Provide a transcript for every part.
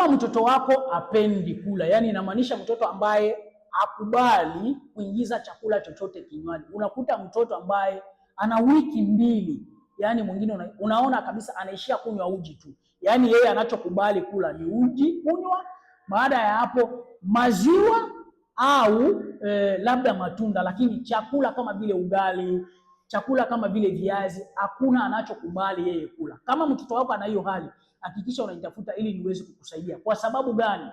Kama mtoto wako apendi kula, yani inamaanisha mtoto ambaye akubali kuingiza chakula chochote kinywani. Unakuta mtoto ambaye ana wiki mbili, yani mwingine unaona kabisa anaishia kunywa uji tu. Yani yeye anachokubali kula ni uji kunywa, baada ya hapo maziwa au labda matunda, lakini chakula kama vile ugali, chakula kama vile viazi, hakuna anachokubali yeye kula. Kama mtoto wako ana hiyo hali, hakikisha unaitafuta ili niweze kukusaidia. Kwa sababu gani?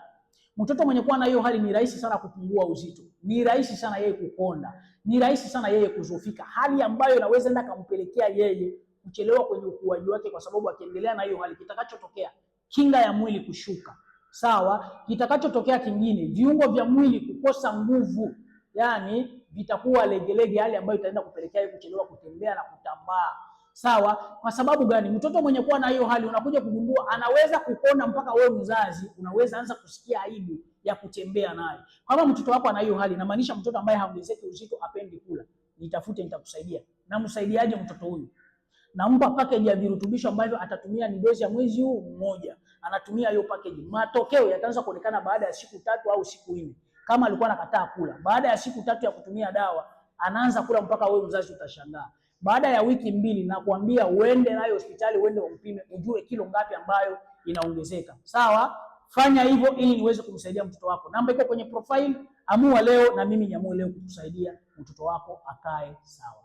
Mtoto mwenye kuwa na hiyo hali ni rahisi sana kupungua uzito, ni rahisi sana yeye kukonda, ni rahisi sana yeye kuzofika, hali ambayo inaweza enda kumpelekea yeye kuchelewa kwenye ukuaji wake, kwa sababu akiendelea na hiyo hali kitakachotokea kinga ya mwili kushuka. Sawa, kitakachotokea kingine viungo vya mwili kukosa nguvu, yani vitakuwa legelege, hali ambayo itaenda kupelekea yeye kuchelewa kutembea na kutambaa. Sawa, kwa sababu gani? Mtoto mwenye kuwa na hiyo hali unakuja kugundua anaweza kukonda mpaka wewe mzazi unaweza anza kusikia aibu ya kutembea naye. Kama mtoto wako ana hiyo hali, inamaanisha mtoto ambaye haongezeki uzito, apendi kula. Nitafute, nitakusaidia. Na msaidiaje mtoto huyu? Nampa package ya virutubisho ambavyo atatumia ni dozi ya mwezi huu mmoja. Anatumia hiyo package. Matokeo yataanza kuonekana baada ya siku 3 au siku 4. Kama alikuwa anakataa kula, baada ya siku 3 ya kutumia dawa, anaanza kula mpaka wewe mzazi utashangaa. Baada ya wiki 2 na kuambia uende nayo hospitali, uende umpime, ujue kilo ngapi ambayo inaongezeka. Sawa? Fanya hivyo ili niweze kumsaidia mtoto wako. Namba iko kwenye profile. Amua leo na mimi niamue leo kukusaidia mtoto wako akae sawa.